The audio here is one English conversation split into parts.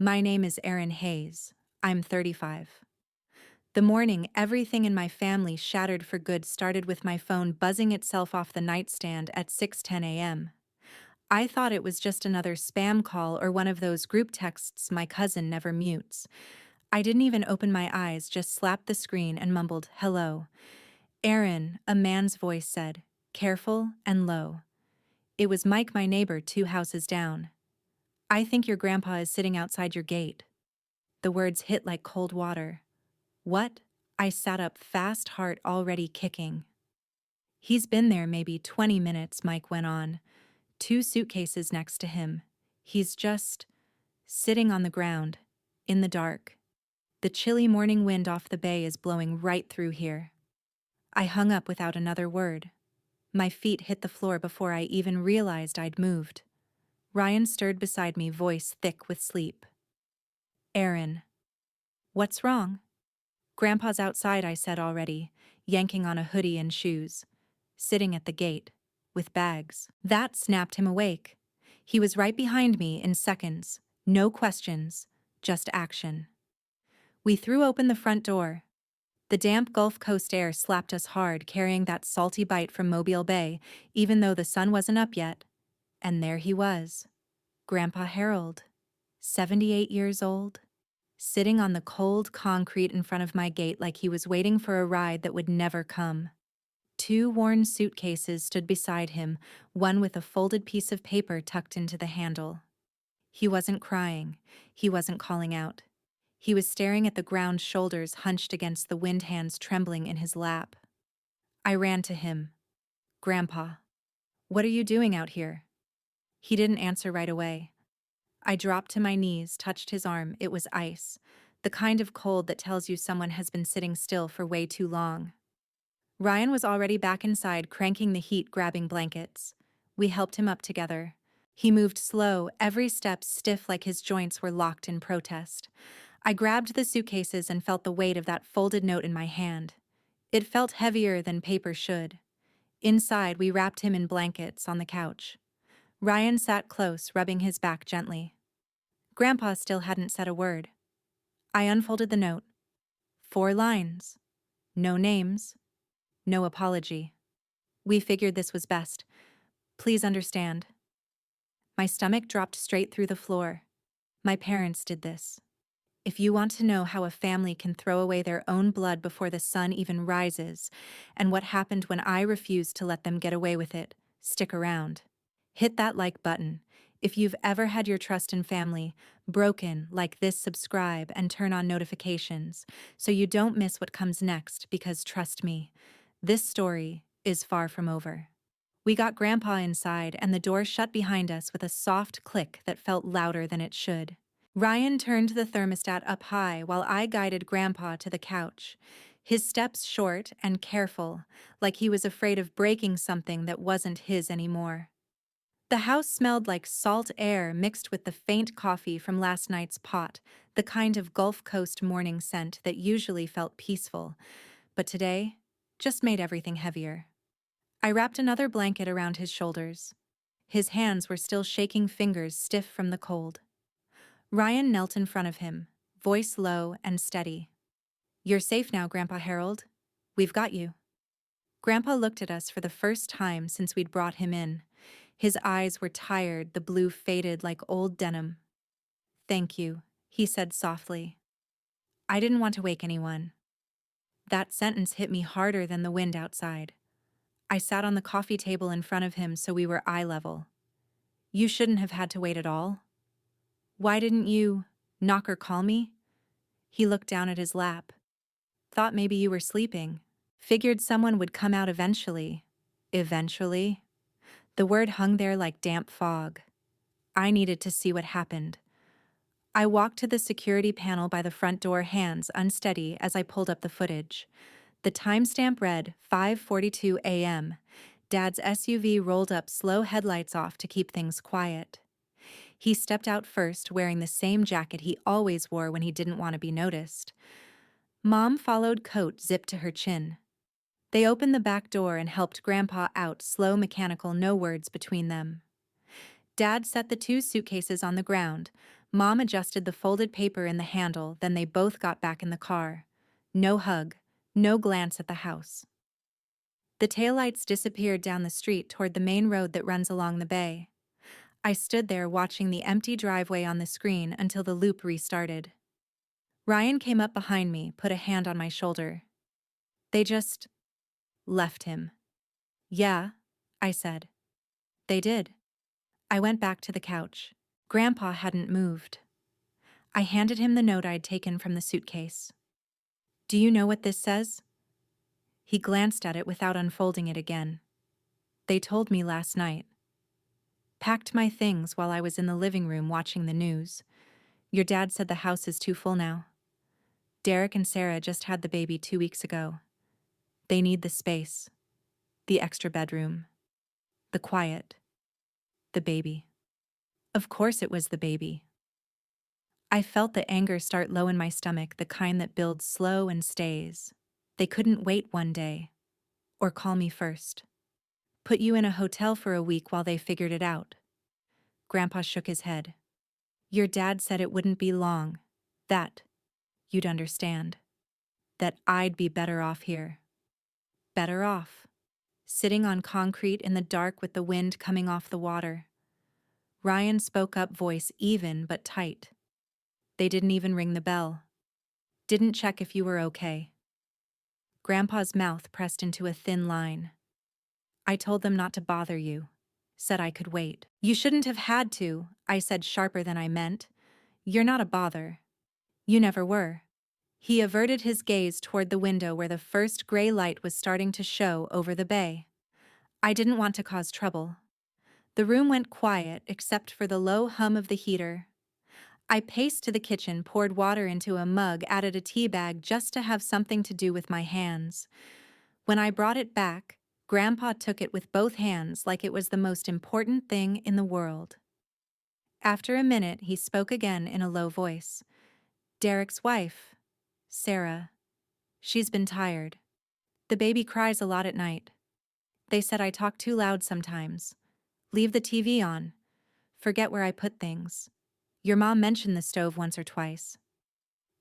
My name is Erin Hayes. I'm 35. The morning everything in my family shattered for good started with my phone buzzing itself off the nightstand at 6:10 a.m. I thought it was just another spam call or one of those group texts my cousin never mutes. I didn't even open my eyes, just slapped the screen and mumbled, "Hello." "Erin," a man's voice said, careful and low. It was Mike, my neighbor, 2 houses down. "I think your grandpa is sitting outside your gate." The words hit like cold water. "What?" I sat up fast, heart already kicking. "He's been there maybe 20 minutes, Mike went on. 2 suitcases next to him. He's just sitting on the ground, in the dark. The chilly morning wind off the bay is blowing right through here." I hung up without another word. My feet hit the floor before I even realized I'd moved. Ryan stirred beside me, voice thick with sleep. "Erin." "What's wrong?" "Grandpa's outside," I said already, yanking on a hoodie and shoes. "Sitting at the gate, with bags." That snapped him awake. He was right behind me in seconds. No questions, just action. We threw open the front door. The damp Gulf Coast air slapped us hard, carrying that salty bite from Mobile Bay, even though the sun wasn't up yet. And there he was, Grandpa Harold, 78 years old, sitting on the cold concrete in front of my gate like he was waiting for a ride that would never come. 2 worn suitcases stood beside him, one with a folded piece of paper tucked into the handle. He wasn't crying. He wasn't calling out. He was staring at the ground, shoulders hunched against the wind, hands trembling in his lap. I ran to him. "Grandpa, what are you doing out here?" He didn't answer right away. I dropped to my knees, touched his arm. It was ice, the kind of cold that tells you someone has been sitting still for way too long. Ryan was already back inside, cranking the heat, grabbing blankets. We helped him up together. He moved slow, every step stiff like his joints were locked in protest. I grabbed the suitcases and felt the weight of that folded note in my hand. It felt heavier than paper should. Inside, we wrapped him in blankets on the couch. Ryan sat close, rubbing his back gently. Grandpa still hadn't said a word. I unfolded the note. 4 lines. No names. No apology. "We figured this was best. Please understand." My stomach dropped straight through the floor. My parents did this. If you want to know how a family can throw away their own blood before the sun even rises, and what happened when I refused to let them get away with it, stick around. Hit that like button. If you've ever had your trust in family broken like this, subscribe and turn on notifications so you don't miss what comes next, because trust me, this story is far from over. We got Grandpa inside, and the door shut behind us with a soft click that felt louder than it should. Ryan turned the thermostat up high while I guided Grandpa to the couch, his steps short and careful, like he was afraid of breaking something that wasn't his anymore. The house smelled like salt air mixed with the faint coffee from last night's pot, the kind of Gulf Coast morning scent that usually felt peaceful, but today just made everything heavier. I wrapped another blanket around his shoulders. His hands were still shaking, fingers stiff from the cold. Ryan knelt in front of him, voice low and steady. "You're safe now, Grandpa Harold. We've got you." Grandpa looked at us for the first time since we'd brought him in. His eyes were tired, the blue faded like old denim. "Thank you," he said softly. "I didn't want to wake anyone." That sentence hit me harder than the wind outside. I sat on the coffee table in front of him so we were eye level. "You shouldn't have had to wait at all." "Why didn't you knock or call me?" He looked down at his lap. "Thought maybe you were sleeping. Figured someone would come out eventually." Eventually? The word hung there like damp fog. I needed to see what happened. I walked to the security panel by the front door, hands unsteady as I pulled up the footage. The timestamp read 5:42 a.m. Dad's SUV rolled up, slow, headlights off to keep things quiet. He stepped out first, wearing the same jacket he always wore when he didn't want to be noticed. Mom followed, coat zipped to her chin. They opened the back door and helped Grandpa out, slow, mechanical, no words between them. Dad set the 2 suitcases on the ground, Mom adjusted the folded paper in the handle, then they both got back in the car. No hug, no glance at the house. The taillights disappeared down the street toward the main road that runs along the bay. I stood there watching the empty driveway on the screen until the loop restarted. Ryan came up behind me, put a hand on my shoulder. They just left him. Yeah, I said. They did. I went back to the couch. Grandpa hadn't moved. I handed him the note I'd taken from the suitcase. Do you know what this says? He glanced at it without unfolding it again. They told me last night. Packed my things while I was in the living room watching the news. Your dad said the house is too full now. Derek and Sarah just had the baby 2 weeks ago. They need the space, the extra bedroom, the quiet, the baby. Of course it was the baby. I felt the anger start low in my stomach, the kind that builds slow and stays. They couldn't wait one day. Or call me first. Put you in a hotel for a week while they figured it out. Grandpa shook his head. Your dad said it wouldn't be long. That you'd understand. That I'd be better off here. Better off. Sitting on concrete in the dark with the wind coming off the water. Ryan spoke up, voice even but tight. They didn't even ring the bell. Didn't check if you were okay. Grandpa's mouth pressed into a thin line. I told them not to bother you. Said I could wait. You shouldn't have had to, I said sharper than I meant. You're not a bother. You never were. He averted his gaze toward the window where the first gray light was starting to show over the bay. I didn't want to cause trouble. The room went quiet except for the low hum of the heater. I paced to the kitchen, poured water into a mug, added a tea bag just to have something to do with my hands. When I brought it back, Grandpa took it with both hands like it was the most important thing in the world. After a minute, he spoke again in a low voice. Derek's wife, Sarah. She's been tired. The baby cries a lot at night. They said I talk too loud sometimes. Leave the TV on. Forget where I put things. Your mom mentioned the stove once or twice.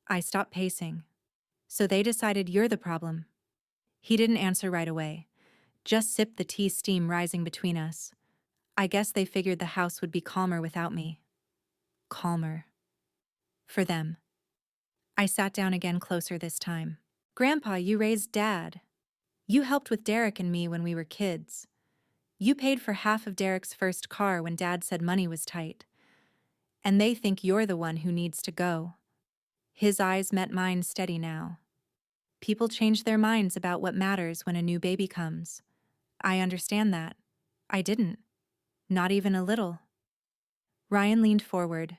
I stopped pacing. So they decided you're the problem. He didn't answer right away. Just sipped the tea, steam rising between us. I guess they figured the house would be calmer without me. Calmer. For them. I sat down again, closer this time. Grandpa, you raised Dad. You helped with Derek and me when we were kids. You paid for half of Derek's first car when Dad said money was tight. And they think you're the one who needs to go. His eyes met mine, steady now. People change their minds about what matters when a new baby comes. I understand that. I didn't. Not even a little. Ryan leaned forward.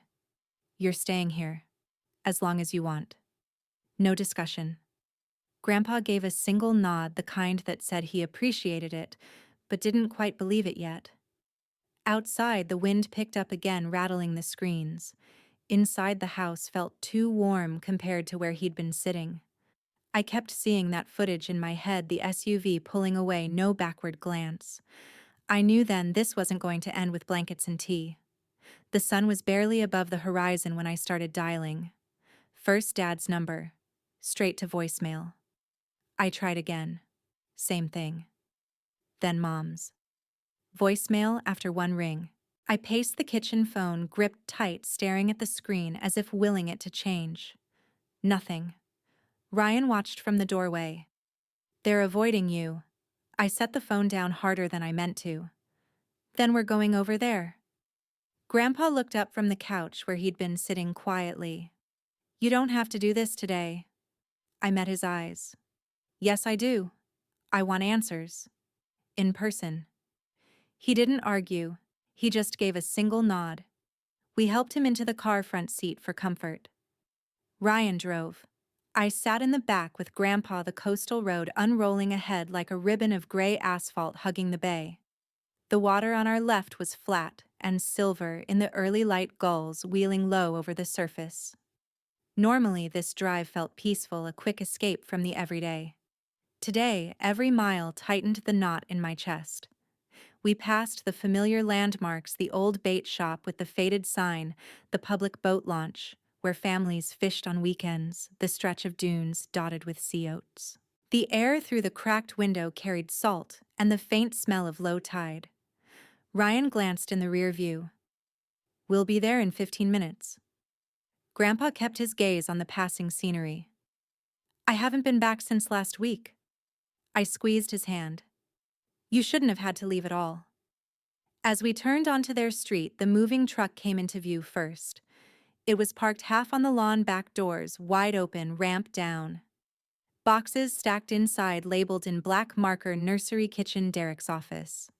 You're staying here. As long as you want. No discussion. Grandpa gave a single nod, the kind that said he appreciated it, but didn't quite believe it yet. Outside, the wind picked up again, rattling the screens. Inside, the house felt too warm compared to where he'd been sitting. I kept seeing that footage in my head, the SUV pulling away, no backward glance. I knew then this wasn't going to end with blankets and tea. The sun was barely above the horizon when I started dialing. First Dad's number. Straight to voicemail. I tried again. Same thing. Then Mom's. Voicemail after one ring. I paced the kitchen phone, gripped tight, staring at the screen as if willing it to change. Nothing. Ryan watched from the doorway. They're avoiding you. I set the phone down harder than I meant to. Then we're going over there. Grandpa looked up from the couch where he'd been sitting quietly. You don't have to do this today. I met his eyes. Yes, I do. I want answers. In person. He didn't argue. He just gave a single nod. We helped him into the car front seat for comfort. Ryan drove. I sat in the back with Grandpa, the coastal road unrolling ahead like a ribbon of gray asphalt hugging the bay. The water on our left was flat and silver in the early light, gulls wheeling low over the surface. Normally, this drive felt peaceful, a quick escape from the everyday. Today, every mile tightened the knot in my chest. We passed the familiar landmarks, the old bait shop with the faded sign, the public boat launch, where families fished on weekends, the stretch of dunes dotted with sea oats. The air through the cracked window carried salt and the faint smell of low tide. Ryan glanced in the rear view. "We'll be there in 15 minutes. Grandpa kept his gaze on the passing scenery. "I haven't been back since last week." I squeezed his hand. "You shouldn't have had to leave at all." As we turned onto their street, the moving truck came into view first. It was parked half on the lawn, back doors wide open, ramp down. Boxes stacked inside labeled in black marker "Nursery Kitchen, Derek's office."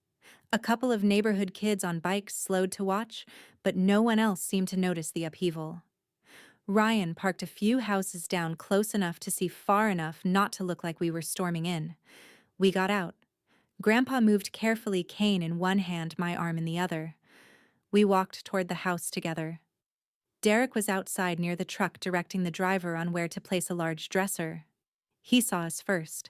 A couple of neighborhood kids on bikes slowed to watch, but no one else seemed to notice the upheaval. Ryan parked a few houses down, close enough to see far enough not to look like we were storming in. We got out. Grandpa moved carefully, cane in one hand, my arm in the other. We walked toward the house together. Derek was outside near the truck, directing the driver on where to place a large dresser. He saw us first.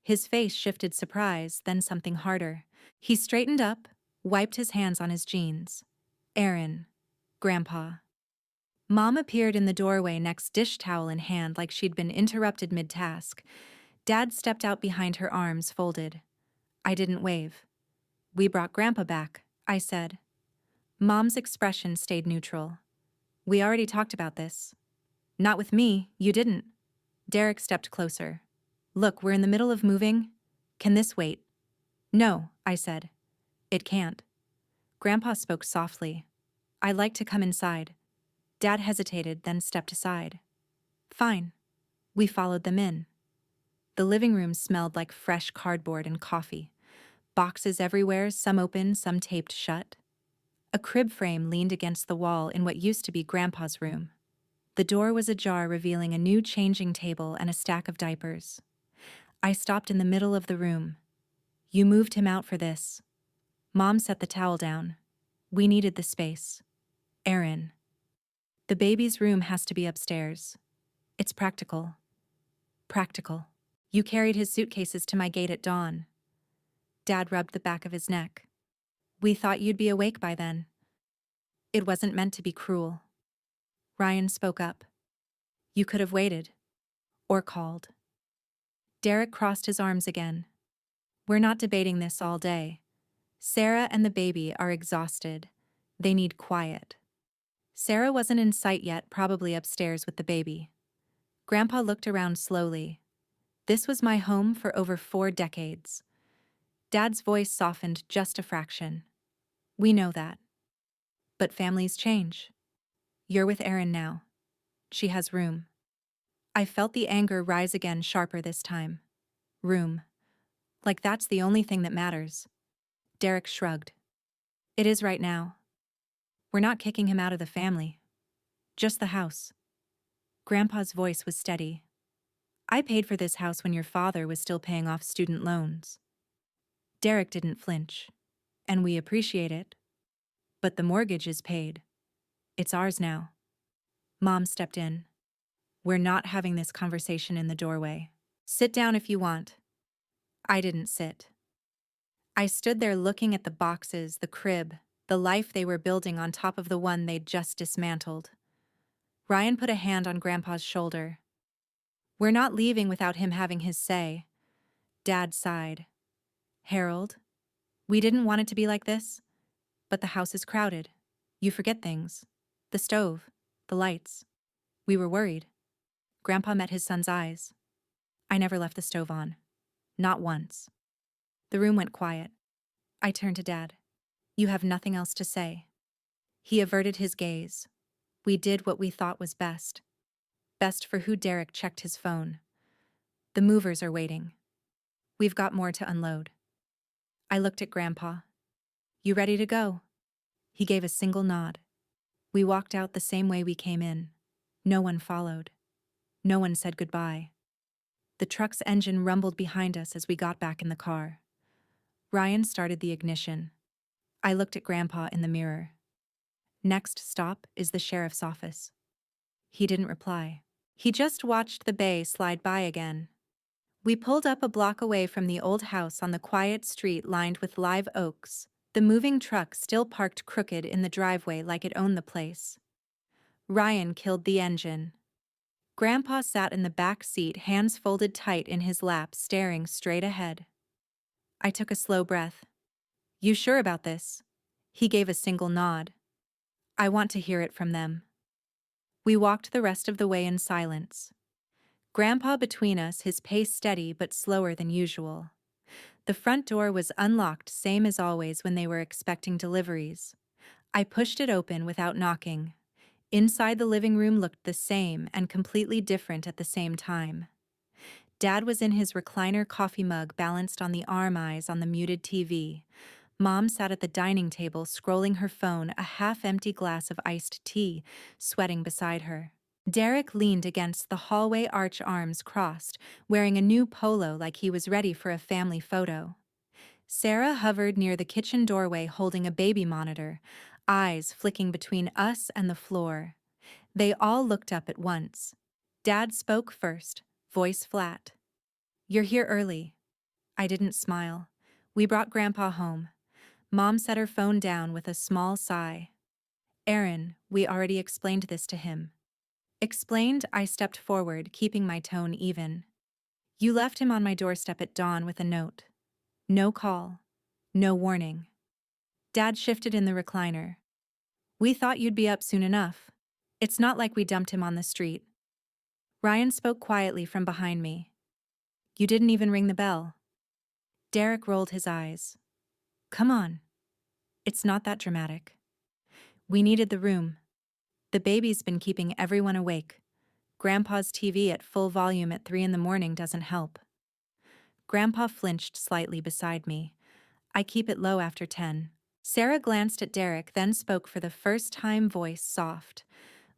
His face shifted surprise, then something harder. He straightened up, wiped his hands on his jeans. "Erin." "Grandpa." Mom appeared in the doorway, next, dish towel in hand, like she'd been interrupted mid-task. Dad stepped out behind her, arms folded. I didn't wave. "We brought Grandpa back," I said. Mom's expression stayed neutral. "We already talked about this." "Not with me, you didn't." Derek stepped closer. "Look, we're in the middle of moving. Can this wait?" "No," I said. "It can't." Grandpa spoke softly. "I'd like to come inside." Dad hesitated, then stepped aside. "Fine." We followed them in. The living room smelled like fresh cardboard and coffee. Boxes everywhere, some open, some taped shut. A crib frame leaned against the wall in what used to be Grandpa's room. The door was ajar, revealing a new changing table and a stack of diapers. I stopped in the middle of the room. "You moved him out for this." Mom set the towel down. "We needed the space." "Erin." "The baby's room has to be upstairs. It's practical." "Practical." "You carried his suitcases to my gate at dawn." Dad rubbed the back of his neck. "We thought you'd be awake by then." "It wasn't meant to be cruel." Ryan spoke up. "You could have waited. Or called." Derek crossed his arms again. "We're not debating this all day. Sarah and the baby are exhausted. They need quiet." Sarah wasn't in sight yet, probably upstairs with the baby. Grandpa looked around slowly. "This was my home for over 4 decades. Dad's voice softened just a fraction. "We know that. But families change. You're with Erin now. She has room." I felt the anger rise again, sharper this time. Room. Like that's the only thing that matters. Derek shrugged. "It is right now. We're not kicking him out of the family. Just the house." Grandpa's voice was steady. "I paid for this house when your father was still paying off student loans." Derek didn't flinch. "And we appreciate it. But the mortgage is paid. It's ours now." Mom stepped in. "We're not having this conversation in the doorway. Sit down if you want." I didn't sit. I stood there looking at the boxes, the crib, the life they were building on top of the one they'd just dismantled. Ryan put a hand on Grandpa's shoulder. "We're not leaving without him having his say." Dad sighed. "Harold, we didn't want it to be like this, but the house is crowded. You forget things. The stove, the lights. We were worried." Grandpa met his son's eyes. "I never left the stove on. Not once." The room went quiet. I turned to Dad. "You have nothing else to say?" He averted his gaze. "We did what we thought was best." Best for who? Derek checked his phone. "The movers are waiting. We've got more to unload." I looked at Grandpa. "You ready to go?" He gave a single nod. We walked out the same way we came in. No one followed. No one said goodbye. The truck's engine rumbled behind us as we got back in the car. Ryan started the ignition. I looked at Grandpa in the mirror. "Next stop is the sheriff's office." He didn't reply. He just watched the bay slide by again. We pulled up a block away from the old house on the quiet street lined with live oaks, the moving truck still parked crooked in the driveway like it owned the place. Ryan killed the engine. Grandpa sat in the back seat, hands folded tight in his lap, staring straight ahead. I took a slow breath. You sure about this? He gave a single nod. I want to hear it from them. We walked the rest of the way in silence. Grandpa between us, his pace steady but slower than usual. The front door was unlocked, same as always when they were expecting deliveries. I pushed it open without knocking. Inside, the living room looked the same and completely different at the same time. Dad was in his recliner, coffee mug balanced on the arm, eyes on the muted TV. Mom sat at the dining table, scrolling her phone, a half-empty glass of iced tea sweating beside her. Derek leaned against the hallway arch, arms crossed, wearing a new polo like he was ready for a family photo. Sarah hovered near the kitchen doorway holding a baby monitor, eyes flicking between us and the floor. They all looked up at once. Dad spoke first, voice flat. "You're here early." I didn't smile. "We brought Grandpa home." Mom set her phone down with a small sigh. "Erin, we already explained this to him." Explained? I stepped forward, keeping my tone even. "You left him on my doorstep at dawn with a note. No call. No warning." Dad shifted in the recliner. "We thought you'd be up soon enough. It's not like we dumped him on the street." Ryan spoke quietly from behind me. "You didn't even ring the bell." Derek rolled his eyes. "Come on. It's not that dramatic. We needed the room. The baby's been keeping everyone awake. Grandpa's TV at full volume at 3 in the morning doesn't help." Grandpa flinched slightly beside me. "I keep it low after 10. Sarah glanced at Derek, then spoke for the first time, voice soft.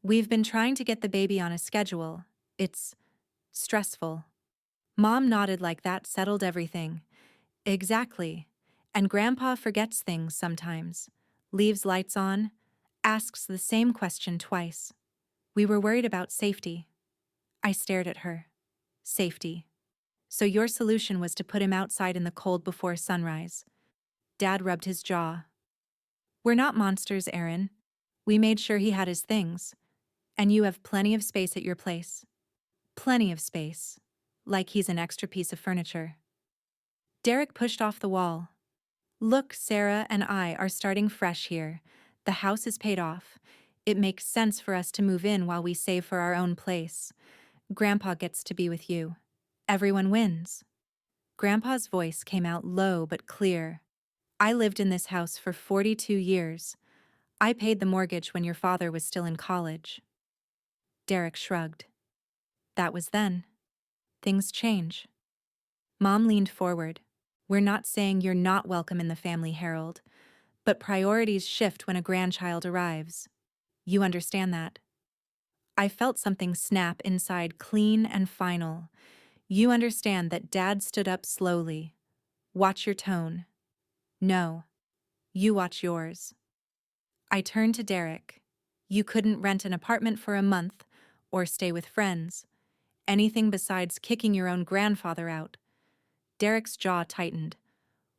"We've been trying to get the baby on a schedule. It's stressful." Mom nodded like that settled everything. "Exactly. And Grandpa forgets things sometimes. Leaves lights on. Asks the same question twice. We were worried about safety." I stared at her. "Safety. So your solution was to put him outside in the cold before sunrise." Dad rubbed his jaw. "We're not monsters, Erin. We made sure he had his things. And you have plenty of space at your place. Plenty of space. Like he's an extra piece of furniture." Derek pushed off the wall. "Look, Sarah and I are starting fresh here. The house is paid off. It makes sense for us to move in while we save for our own place. Grandpa gets to be with you. Everyone wins." Grandpa's voice came out low but clear. "I lived in this house for 42 years. I paid the mortgage when your father was still in college." Derek shrugged. "That was then. Things change." Mom leaned forward. "We're not saying you're not welcome in the family, Harold. But priorities shift when a grandchild arrives. You understand that?" I felt something snap inside, clean and final. "You understand that?" Dad stood up slowly. "Watch your tone." "No. You watch yours." I turned to Derek. "You couldn't rent an apartment for a month or stay with friends. Anything besides kicking your own grandfather out." Derek's jaw tightened.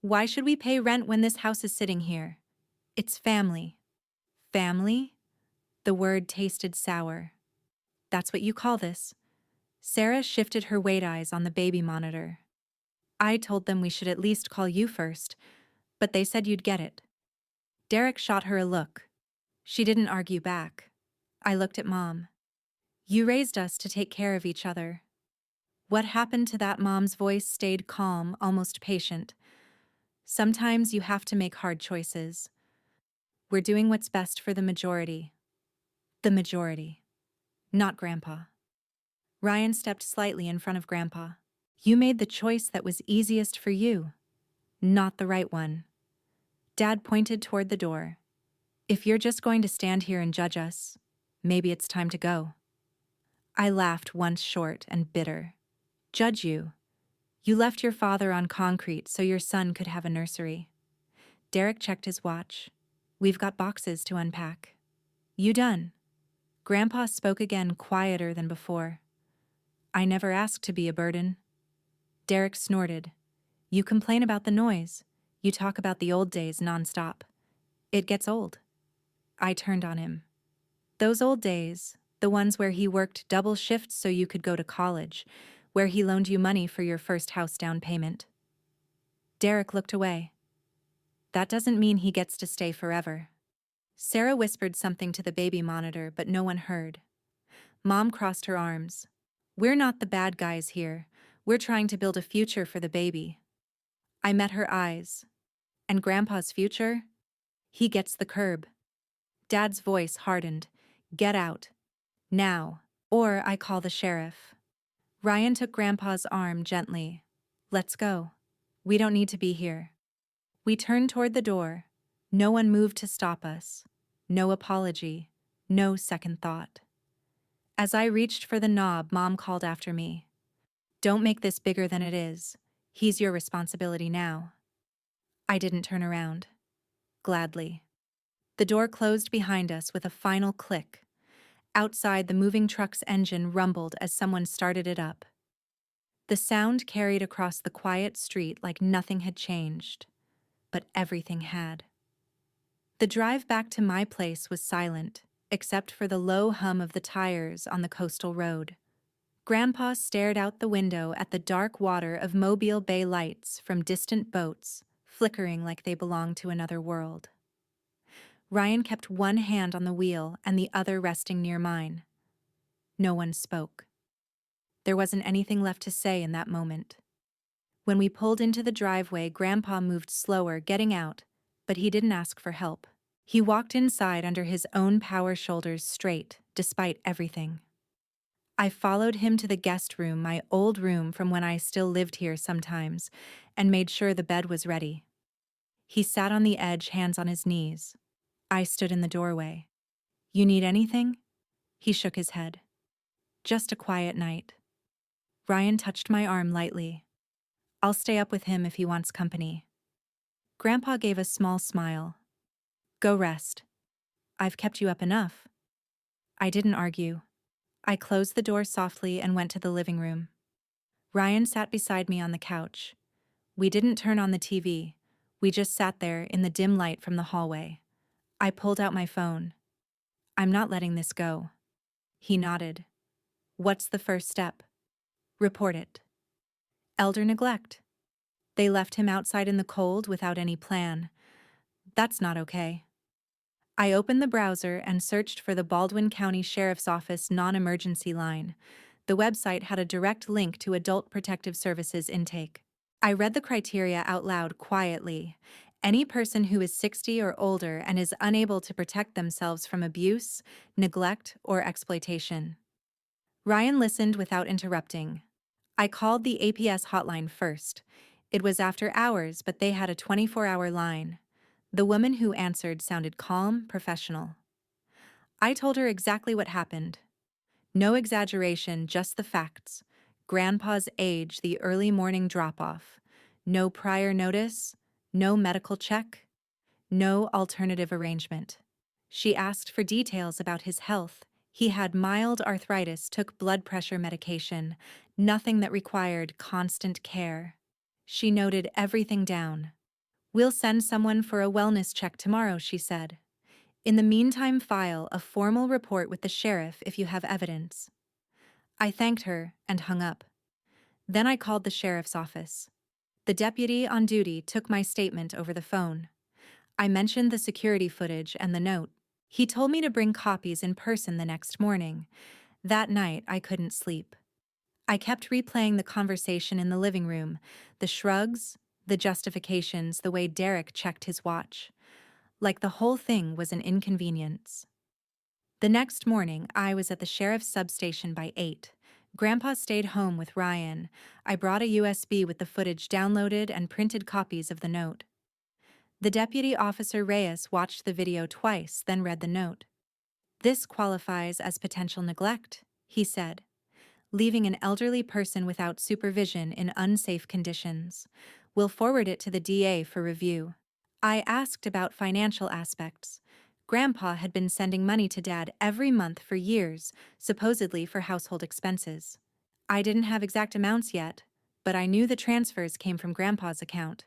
"Why should we pay rent when this house is sitting here? It's family." "Family?" The word tasted sour. "That's what you call this?" Sarah shifted her wide eyes on the baby monitor. "I told them we should at least call you first, but they said you'd get it." Derek shot her a look. She didn't argue back. I looked at Mom. "You raised us to take care of each other." What happened to that? Mom's voice stayed calm, almost patient. "Sometimes you have to make hard choices. We're doing what's best for the majority." The majority. Not Grandpa. Ryan stepped slightly in front of Grandpa. "You made the choice that was easiest for you, not the right one." Dad pointed toward the door. "If you're just going to stand here and judge us, maybe it's time to go." I laughed, once short and bitter. "Judge you? You left your father on concrete so your son could have a nursery." Derek checked his watch. "We've got boxes to unpack." "You done?" Grandpa spoke again, quieter than before. "I never asked to be a burden." Derek snorted. You complain about the noise. You talk about the old days nonstop. It gets old. I turned on him. Those old days, the ones where he worked double shifts so you could go to college, where he loaned you money for your first house down payment. Derek looked away. That doesn't mean he gets to stay forever. Sarah whispered something to the baby monitor, but no one heard. Mom crossed her arms. We're not the bad guys here. We're trying to build a future for the baby. I met her eyes. And Grandpa's future? He gets the curb. Dad's voice hardened. Get out. Now. Or I call the sheriff. Ryan took Grandpa's arm gently. Let's go. We don't need to be here. We turned toward the door. No one moved to stop us. No apology. No second thought. As I reached for the knob, Mom called after me. Don't make this bigger than it is. He's your responsibility now. I didn't turn around. Gladly. The door closed behind us with a final click. Outside, the moving truck's engine rumbled as someone started it up. The sound carried across the quiet street like nothing had changed. But everything had. The drive back to my place was silent, except for the low hum of the tires on the coastal road. Grandpa stared out the window at the dark water of Mobile Bay lights from distant boats, flickering like they belonged to another world. Ryan kept one hand on the wheel and the other resting near mine. No one spoke. There wasn't anything left to say in that moment. When we pulled into the driveway, Grandpa moved slower, getting out, but he didn't ask for help. He walked inside under his own power, shoulders straight, despite everything. I followed him to the guest room, my old room from when I still lived here sometimes, and made sure the bed was ready. He sat on the edge, hands on his knees. I stood in the doorway. You need anything? He shook his head. Just a quiet night. Ryan touched my arm lightly. I'll stay up with him if he wants company. Grandpa gave a small smile. Go rest. I've kept you up enough. I didn't argue. I closed the door softly and went to the living room. Ryan sat beside me on the couch. We didn't turn on the TV. We just sat there in the dim light from the hallway. I pulled out my phone. I'm not letting this go. He nodded. What's the first step? Report it. Elder neglect. They left him outside in the cold without any plan. That's not okay. I opened the browser and searched for the Baldwin County Sheriff's Office non-emergency line. The website had a direct link to Adult Protective Services intake. I read the criteria out loud quietly. Any person who is 60 or older and is unable to protect themselves from abuse, neglect, or exploitation. Ryan listened without interrupting. I called the APS hotline first. It was after hours, but they had a 24-hour line. The woman who answered sounded calm, professional. I told her exactly what happened. No exaggeration, just the facts. Grandpa's age, the early morning drop-off. No prior notice, no medical check, no alternative arrangement. She asked for details about his health. He had mild arthritis, took blood pressure medication, nothing that required constant care. She noted everything down. We'll send someone for a wellness check tomorrow, she said. In the meantime, file a formal report with the sheriff if you have evidence. I thanked her and hung up. Then I called the sheriff's office. The deputy on duty took my statement over the phone. I mentioned the security footage and the note. He told me to bring copies in person the next morning. That night, I couldn't sleep. I kept replaying the conversation in the living room, the shrugs, the justifications, the way Derek checked his watch. Like the whole thing was an inconvenience. The next morning, I was at the sheriff's substation by 8. Grandpa stayed home with Ryan. I brought a USB with the footage downloaded and printed copies of the note. The deputy officer Reyes watched the video twice, then read the note. This qualifies as potential neglect, he said. Leaving an elderly person without supervision in unsafe conditions. We'll forward it to the DA for review. I asked about financial aspects. Grandpa had been sending money to Dad every month for years, supposedly for household expenses. I didn't have exact amounts yet, but I knew the transfers came from Grandpa's account.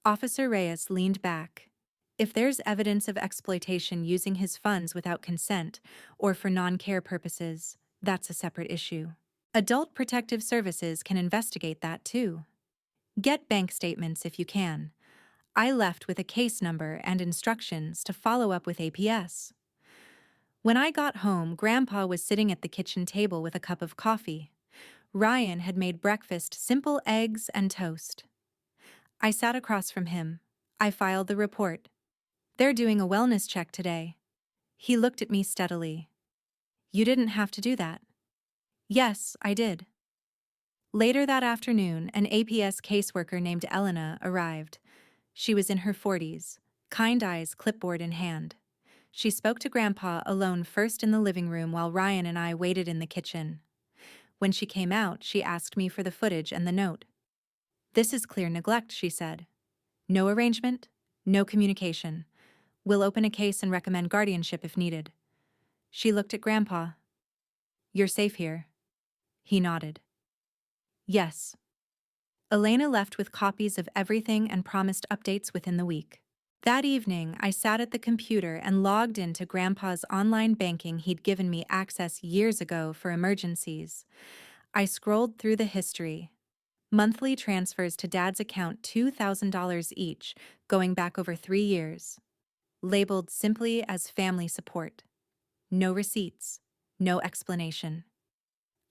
Officer Reyes leaned back. If there's evidence of exploitation using his funds without consent or for non-care purposes, that's a separate issue. Adult Protective Services can investigate that too. Get bank statements if you can. I left with a case number and instructions to follow up with APS. When I got home, Grandpa was sitting at the kitchen table with a cup of coffee. Ryan had made breakfast simple eggs and toast. I sat across from him. I filed the report. They're doing a wellness check today. He looked at me steadily. You didn't have to do that. Yes, I did. Later that afternoon, an APS caseworker named Elena arrived. She was in her 40s, kind eyes, clipboard in hand. She spoke to Grandpa alone first in the living room while Ryan and I waited in the kitchen. When she came out, she asked me for the footage and the note. This is clear neglect, she said. No arrangement, no communication. We'll open a case and recommend guardianship if needed. She looked at Grandpa. You're safe here. He nodded. Yes. Elena left with copies of everything and promised updates within the week. That evening, I sat at the computer and logged into Grandpa's online banking he'd given me access years ago for emergencies. I scrolled through the history. Monthly transfers to Dad's account $2,000 each, going back over 3 years. Labeled simply as family support. No receipts. No explanation.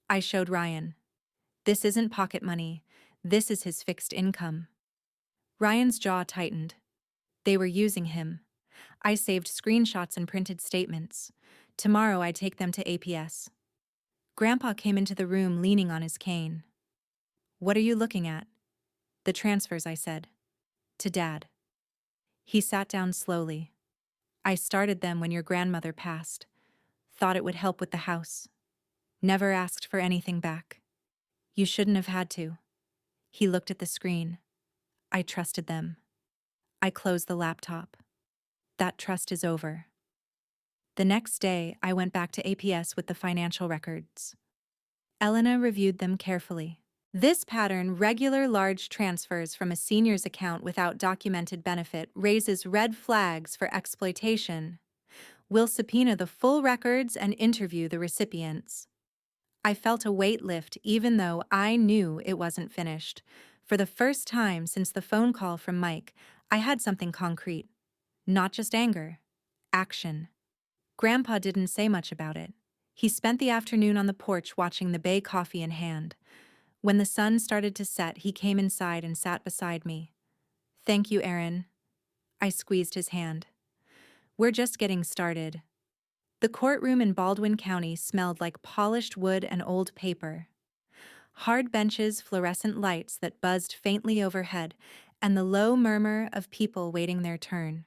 I showed Ryan. This isn't pocket money. This is his fixed income. Ryan's jaw tightened. They were using him. I saved screenshots and printed statements. Tomorrow I'd take them to APS. Grandpa came into the room leaning on his cane. What are you looking at? The transfers, I said. To Dad. He sat down slowly. I started them when your grandmother passed. Thought it would help with the house. Never asked for anything back. You shouldn't have had to. He looked at the screen. I trusted them. I closed the laptop. That trust is over. The next day, I went back to APS with the financial records. Elena reviewed them carefully. This pattern, regular large transfers from a senior's account without documented benefit, raises red flags for exploitation. We'll subpoena the full records and interview the recipients. I felt a weight lift even though I knew it wasn't finished. For the first time since the phone call from Mike, I had something concrete. Not just anger. Action. Grandpa didn't say much about it. He spent the afternoon on the porch watching the bay, coffee in hand. When the sun started to set, he came inside and sat beside me. Thank you, Erin. I squeezed his hand. We're just getting started. The courtroom in Baldwin County smelled like polished wood and old paper. Hard benches, fluorescent lights that buzzed faintly overhead, and the low murmur of people waiting their turn.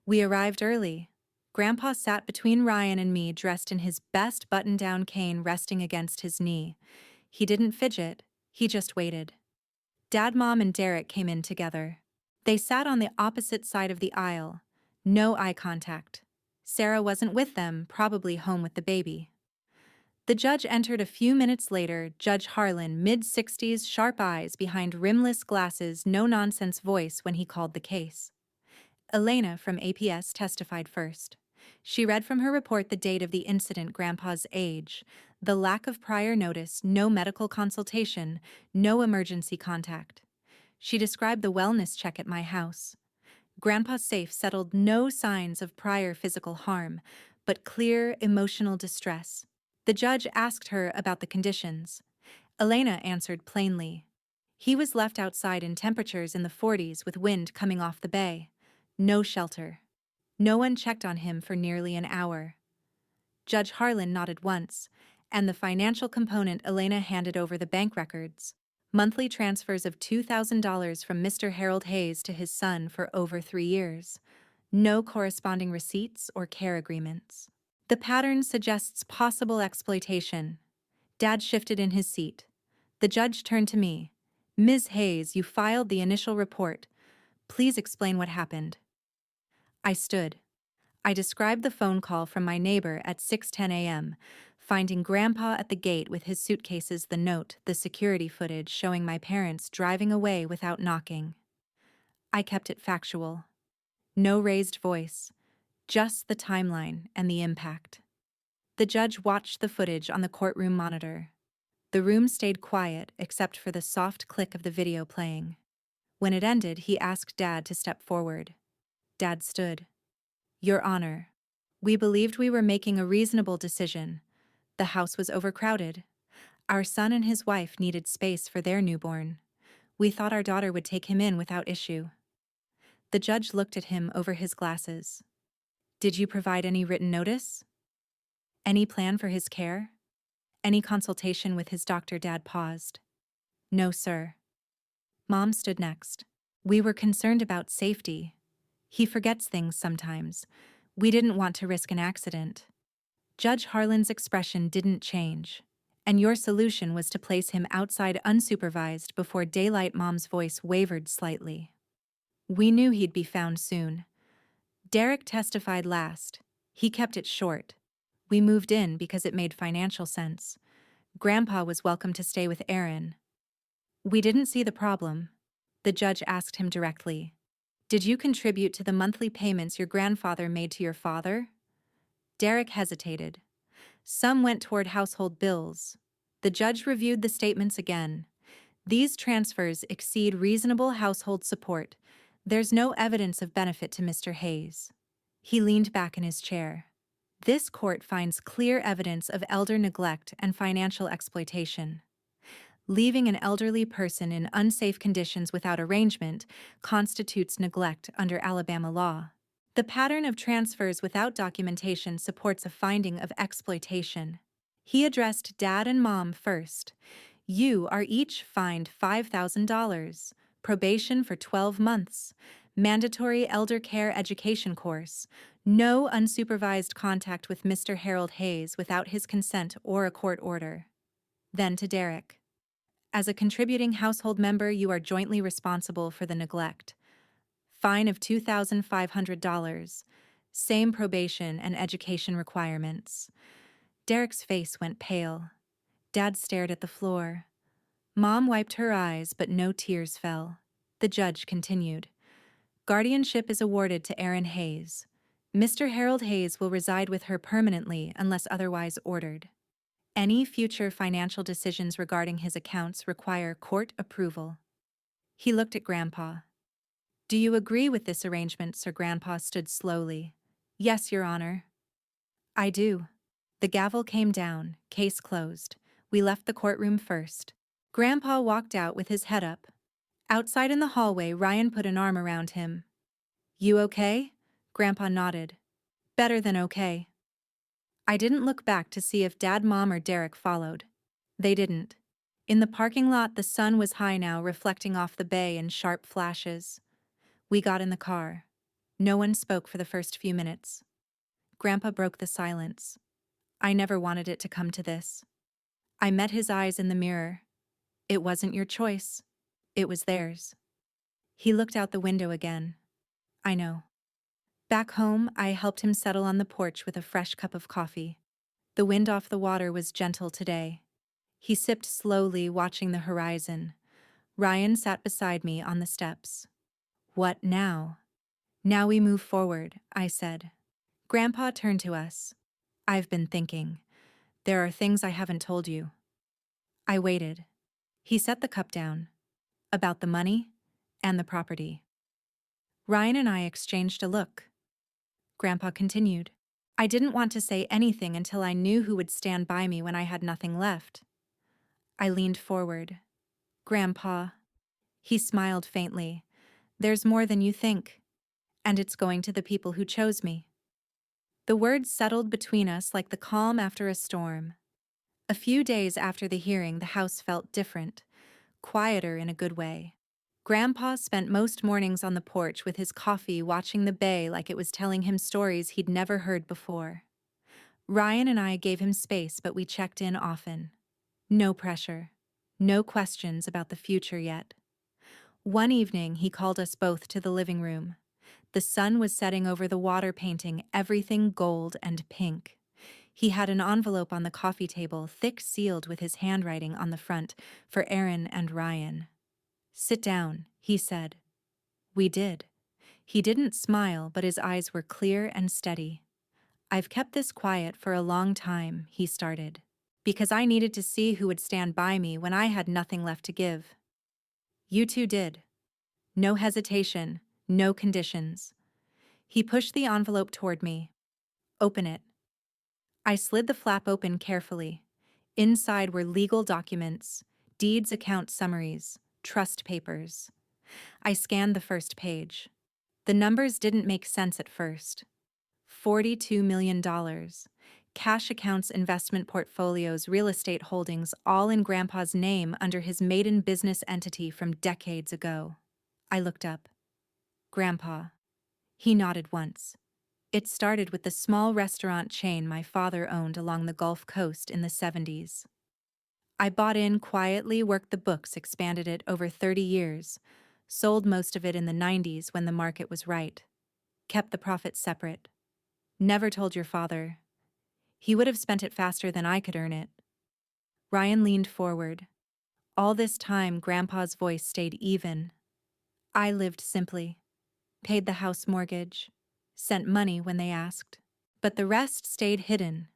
We arrived early. Grandpa sat between Ryan and me, dressed in his best button-down cane resting against his knee. He didn't fidget, he just waited. Dad, Mom, and Derek came in together. They sat on the opposite side of the aisle. No eye contact. Sarah wasn't with them, probably home with the baby. The judge entered a few minutes later, Judge Harlan, mid-60s, sharp eyes behind rimless glasses, no-nonsense voice when he called the case. Elena from APS testified first. She read from her report the date of the incident, Grandpa's age, the lack of prior notice, no medical consultation, no emergency contact. She described the wellness check at my house. Grandpa's safe settled no signs of prior physical harm, but clear emotional distress. The judge asked her about the conditions. Elena answered plainly. He was left outside in temperatures in the 40s with wind coming off the bay. No shelter. No one checked on him for nearly an hour. Judge Harlan nodded once, and the financial component Elena handed over the bank records. Monthly transfers of $2,000 from Mr. Harold Hayes to his son for over 3 years. No corresponding receipts or care agreements. The pattern suggests possible exploitation. Dad shifted in his seat. The judge turned to me. Ms. Hayes, you filed the initial report. Please explain what happened. I stood. I described the phone call from my neighbor at 6:10 a.m., Finding Grandpa at the gate with his suitcases, the note, the security footage showing my parents driving away without knocking. I kept it factual. No raised voice, just the timeline and the impact. The judge watched the footage on the courtroom monitor. The room stayed quiet except for the soft click of the video playing. When it ended, he asked Dad to step forward. Dad stood. Your Honor, we believed we were making a reasonable decision. The house was overcrowded. Our son and his wife needed space for their newborn. We thought our daughter would take him in without issue. The judge looked at him over his glasses. Did you provide any written notice? Any plan for his care? Any consultation with his doctor? Dad paused. No, sir. Mom stood next. We were concerned about safety. He forgets things sometimes. We didn't want to risk an accident. Judge Harlan's expression didn't change. And your solution was to place him outside unsupervised before daylight. Mom's voice wavered slightly. We knew he'd be found soon. Derek testified last. He kept it short. We moved in because it made financial sense. Grandpa was welcome to stay with Erin. We didn't see the problem. The judge asked him directly. Did you contribute to the monthly payments your grandfather made to your father? Derek hesitated. Some went toward household bills. The judge reviewed the statements again. These transfers exceed reasonable household support. There's no evidence of benefit to Mr. Hayes. He leaned back in his chair. This court finds clear evidence of elder neglect and financial exploitation. Leaving an elderly person in unsafe conditions without arrangement constitutes neglect under Alabama law. The pattern of transfers without documentation supports a finding of exploitation. He addressed Dad and Mom first. You are each fined $5,000, probation for 12 months, mandatory elder care education course, no unsupervised contact with Mr. Harold Hayes without his consent or a court order. Then to Derek. As a contributing household member, you are jointly responsible for the neglect. Fine of $2,500. Same probation and education requirements. Derek's face went pale. Dad stared at the floor. Mom wiped her eyes, but no tears fell. The judge continued. Guardianship is awarded to Erin Hayes. Mr. Harold Hayes will reside with her permanently unless otherwise ordered. Any future financial decisions regarding his accounts require court approval. He looked at Grandpa. Do you agree with this arrangement, Sir? Grandpa stood slowly. Yes, Your Honor. I do. The gavel came down, case closed. We left the courtroom first. Grandpa walked out with his head up. Outside in the hallway, Ryan put an arm around him. You okay? Grandpa nodded. Better than okay. I didn't look back to see if Dad, Mom, or Derek followed. They didn't. In the parking lot, the sun was high now, reflecting off the bay in sharp flashes. We got in the car. No one spoke for the first few minutes. Grandpa broke the silence. I never wanted it to come to this. I met his eyes in the mirror. It wasn't your choice. It was theirs. He looked out the window again. I know. Back home, I helped him settle on the porch with a fresh cup of coffee. The wind off the water was gentle today. He sipped slowly, watching the horizon. Ryan sat beside me on the steps. What now? Now we move forward, I said. Grandpa turned to us. I've been thinking. There are things I haven't told you. I waited. He set the cup down. About the money and the property. Ryan and I exchanged a look. Grandpa continued. I didn't want to say anything until I knew who would stand by me when I had nothing left. I leaned forward. Grandpa. He smiled faintly. There's more than you think. And it's going to the people who chose me. The words settled between us like the calm after a storm. A few days after the hearing, the house felt different, quieter in a good way. Grandpa spent most mornings on the porch with his coffee, watching the bay like it was telling him stories he'd never heard before. Ryan and I gave him space, but we checked in often. No pressure. No questions about the future yet. One evening, he called us both to the living room. The sun was setting over the water, painting everything gold and pink. He had an envelope on the coffee table, thick sealed with his handwriting on the front, for Erin and Ryan. "Sit down," he said. We did. He didn't smile, but his eyes were clear and steady. "I've kept this quiet for a long time," he started, "because I needed to see who would stand by me when I had nothing left to give. You two did. No hesitation, no conditions." He pushed the envelope toward me. "Open it." I slid the flap open carefully. Inside were legal documents, deeds, account summaries, trust papers. I scanned the first page. The numbers didn't make sense at first. $42 million. Cash accounts, investment portfolios, real estate holdings, all in Grandpa's name under his maiden business entity from decades ago. I looked up. "Grandpa." He nodded once. "It started with the small restaurant chain my father owned along the Gulf Coast in the 70s. I bought in quietly, worked the books, expanded it over 30 years, sold most of it in the 90s when the market was right, kept the profits separate. Never told your father. He would have spent it faster than I could earn it." Ryan leaned forward. All this time, Grandpa's voice stayed even. "I lived simply, paid the house mortgage, sent money when they asked. But the rest stayed hidden.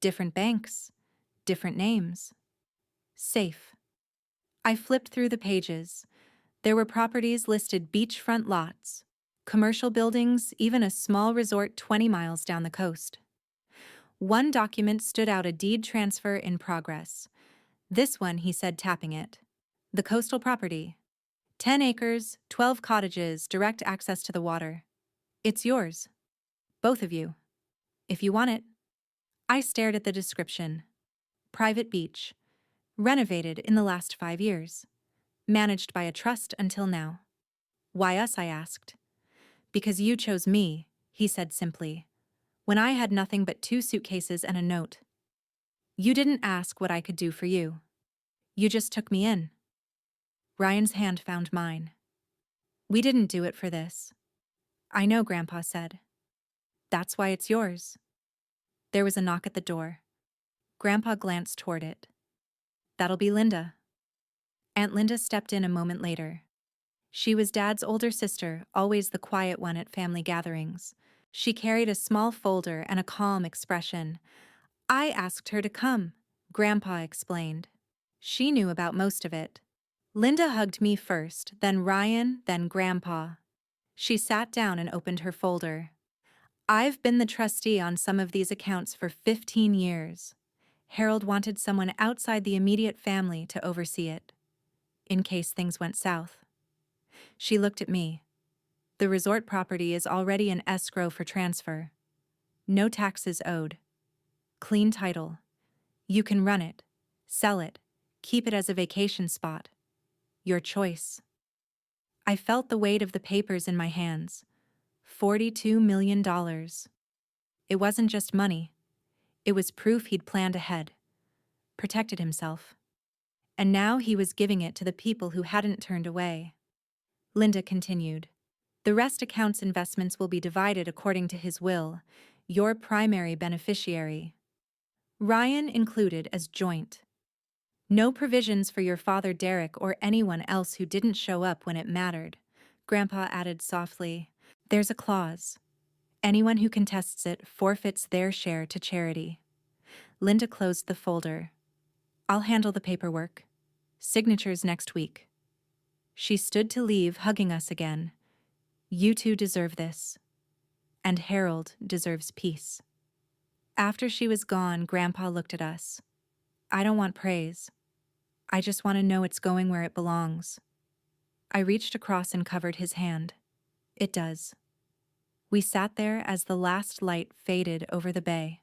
Different banks, different names. Safe." I flipped through the pages. There were properties listed, beachfront lots, commercial buildings, even a small resort 20 miles down the coast. One document stood out, a deed transfer in progress. "This one," he said, tapping it. "The coastal property. 10 acres, 12 cottages, direct access to the water. It's yours. Both of you. If you want it." I stared at the description. "Private beach. Renovated in the last 5 years. Managed by a trust until now." "Why us?" I asked. "Because you chose me," he said simply, "when I had nothing but 2 suitcases and a note. You didn't ask what I could do for you. You just took me in." Ryan's hand found mine. "We didn't do it for this." "I know," Grandpa said. "That's why it's yours." There was a knock at the door. Grandpa glanced toward it. "That'll be Linda." Aunt Linda stepped in a moment later. She was Dad's older sister, always the quiet one at family gatherings. She carried a small folder and a calm expression. "I asked her to come," Grandpa explained. "She knew about most of it." Linda hugged me first, then Ryan, then Grandpa. She sat down and opened her folder. "I've been the trustee on some of these accounts for 15 years. Harold wanted someone outside the immediate family to oversee it, in case things went south." She looked at me. "The resort property is already in escrow for transfer. No taxes owed. Clean title. You can run it, sell it, keep it as a vacation spot. Your choice." I felt the weight of the papers in my hands. $42 million. It wasn't just money. It was proof he'd planned ahead, protected himself. And now he was giving it to the people who hadn't turned away. Linda continued. "The rest accounts investments will be divided according to his will, your primary beneficiary. Ryan included as joint. No provisions for your father Derek or anyone else who didn't show up when it mattered." Grandpa added softly, "There's a clause. Anyone who contests it forfeits their share to charity." Linda closed the folder. "I'll handle the paperwork. Signatures next week." She stood to leave, hugging us again. "You two deserve this. And Harold deserves peace." After she was gone, Grandpa looked at us. "I don't want praise. I just want to know it's going where it belongs." I reached across and covered his hand. "It does." We sat there as the last light faded over the bay.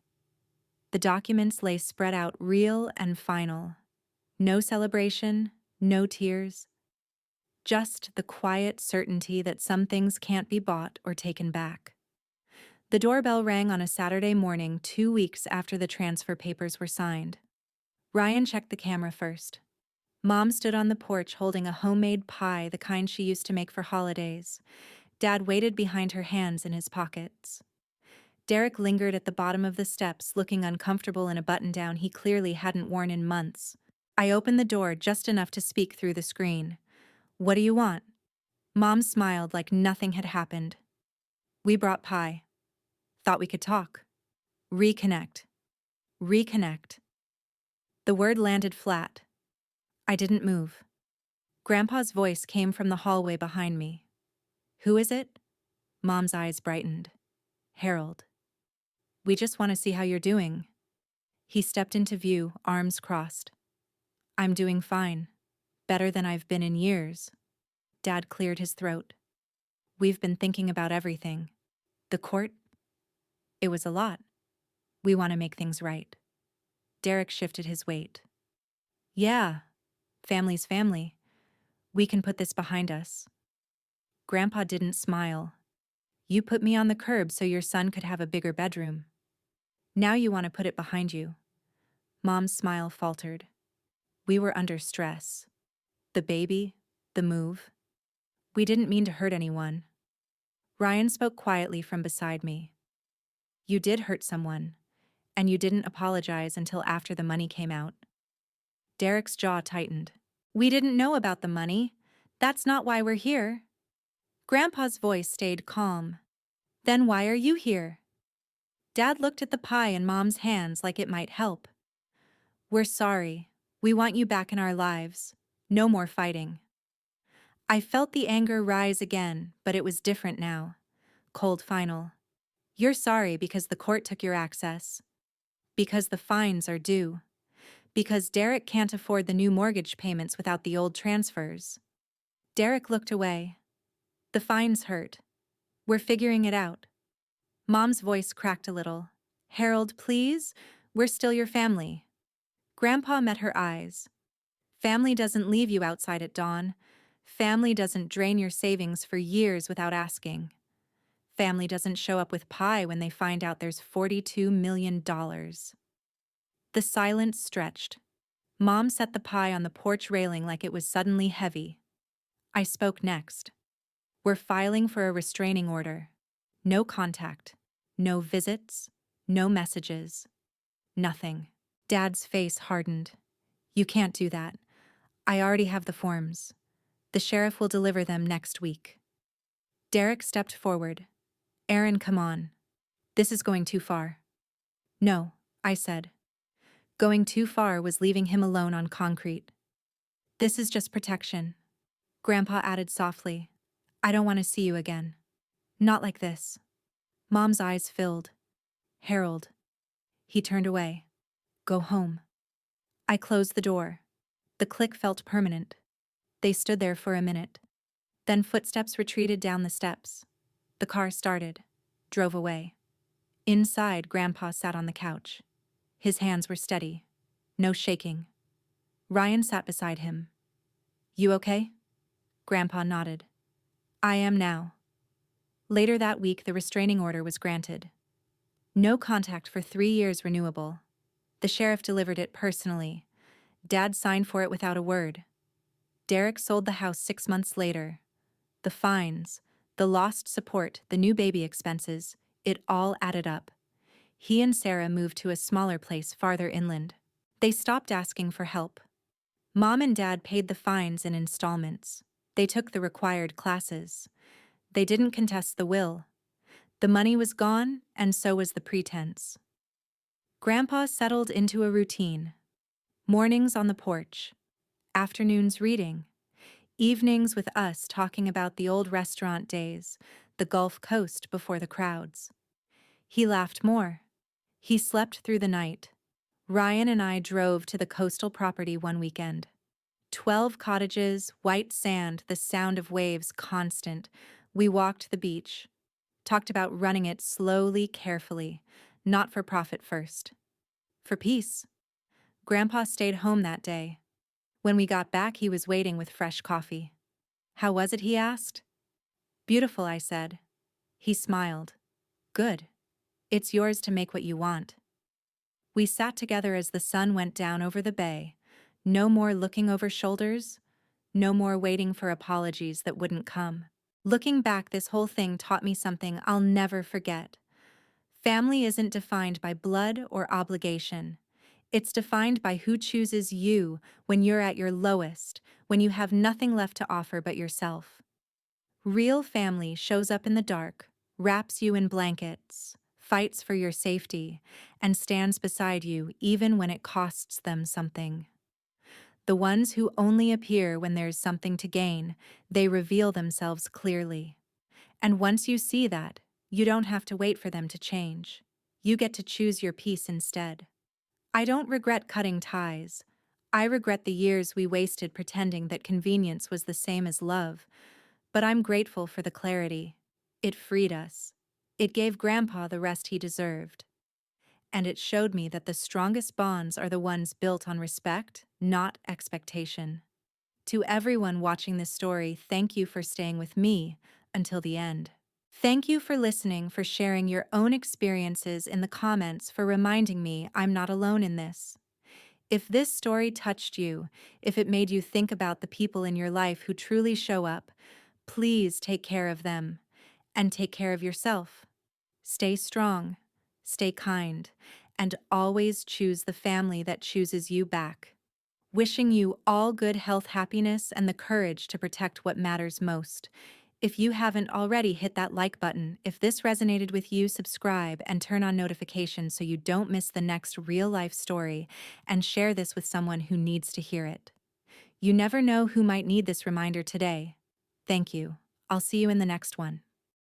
The documents lay spread out, real and final. No celebration, no tears. Just the quiet certainty that some things can't be bought or taken back. The doorbell rang on a Saturday morning, 2 weeks after the transfer papers were signed. Ryan checked the camera first. Mom stood on the porch holding a homemade pie, the kind she used to make for holidays. Dad waited behind her, hands in his pockets. Derek lingered at the bottom of the steps, looking uncomfortable in a button-down he clearly hadn't worn in months. I opened the door just enough to speak through the screen. "What do you want?" Mom smiled like nothing had happened. "We brought pie. Thought we could talk. Reconnect. Reconnect." The word landed flat. I didn't move. Grandpa's voice came from the hallway behind me. "Who is it?" Mom's eyes brightened. "Harold. We just want to see how you're doing." He stepped into view, arms crossed. "I'm doing fine. Better than I've been in years." Dad cleared his throat. "We've been thinking about everything. The court? It was a lot. We want to make things right." Derek shifted his weight. "Yeah. Family's family. We can put this behind us." Grandpa didn't smile. "You put me on the curb so your son could have a bigger bedroom. Now you want to put it behind you." Mom's smile faltered. "We were under stress. The baby, the move. We didn't mean to hurt anyone." Ryan spoke quietly from beside me. "You did hurt someone, and you didn't apologize until after the money came out." Derek's jaw tightened. "We didn't know about the money. That's not why we're here." Grandpa's voice stayed calm. "Then why are you here?" Dad looked at the pie in Mom's hands like it might help. "We're sorry. We want you back in our lives. No more fighting." I felt the anger rise again, but it was different now. Cold final. "You're sorry because the court took your access. Because the fines are due. Because Derek can't afford the new mortgage payments without the old transfers." Derek looked away. "The fines hurt. We're figuring it out." Mom's voice cracked a little. "Harold, please? We're still your family." Grandpa met her eyes. "Family doesn't leave you outside at dawn. Family doesn't drain your savings for years without asking. Family doesn't show up with pie when they find out there's $42 million. The silence stretched. Mom set the pie on the porch railing like it was suddenly heavy. I spoke next. "We're filing for a restraining order. No contact. No visits. No messages. Nothing." Dad's face hardened. "You can't do that. I already have the forms. The sheriff will deliver them next week." Derek stepped forward. "Erin, come on. This is going too far." "No," I said. Going too far was leaving him alone on concrete. "This is just protection." Grandpa added softly. "I don't want to see you again. Not like this." Mom's eyes filled. "Harold." He turned away. "Go home." I closed the door. The click felt permanent. They stood there for a minute. Then footsteps retreated down the steps. The car started, drove away. Inside, Grandpa sat on the couch. His hands were steady. No shaking. Ryan sat beside him. "You okay?" Grandpa nodded. "I am now." Later that week, the restraining order was granted. No contact for 3 years renewable. The sheriff delivered it personally. Dad signed for it without a word. Derek sold the house 6 months later. The fines, the lost support, the new baby expenses, it all added up. He and Sarah moved to a smaller place farther inland. They stopped asking for help. Mom and Dad paid the fines in installments. They took the required classes. They didn't contest the will. The money was gone, and so was the pretense. Grandpa settled into a routine. Mornings on the porch. Afternoons reading. Evenings with us talking about the old restaurant days, the Gulf Coast before the crowds. He laughed more. He slept through the night. Ryan and I drove to the coastal property one weekend. 12 cottages, white sand, the sound of waves constant. We walked the beach. Talked about running it slowly, carefully, not for profit first. For peace. Grandpa stayed home that day. When we got back, he was waiting with fresh coffee. "How was it?" he asked. "Beautiful," I said. He smiled. "Good. It's yours to make what you want." We sat together as the sun went down over the bay. No more looking over shoulders. No more waiting for apologies that wouldn't come. Looking back, this whole thing taught me something I'll never forget. Family isn't defined by blood or obligation. It's defined by who chooses you when you're at your lowest, when you have nothing left to offer but yourself. Real family shows up in the dark, wraps you in blankets, fights for your safety, and stands beside you even when it costs them something. The ones who only appear when there's something to gain, they reveal themselves clearly. And once you see that, you don't have to wait for them to change. You get to choose your peace instead. I don't regret cutting ties. I regret the years we wasted pretending that convenience was the same as love, but I'm grateful for the clarity. It freed us. It gave Grandpa the rest he deserved. And it showed me that the strongest bonds are the ones built on respect, not expectation. To everyone watching this story, thank you for staying with me until the end. Thank you for listening, for sharing your own experiences in the comments, for reminding me I'm not alone in this. If this story touched you, if it made you think about the people in your life who truly show up, please take care of them and take care of yourself. Stay strong, stay kind, and always choose the family that chooses you back. Wishing you all good health, happiness, and the courage to protect what matters most. If you haven't already, hit that like button. If this resonated with you, subscribe and turn on notifications so you don't miss the next real-life story, and share this with someone who needs to hear it. You never know who might need this reminder today. Thank you. I'll see you in the next one.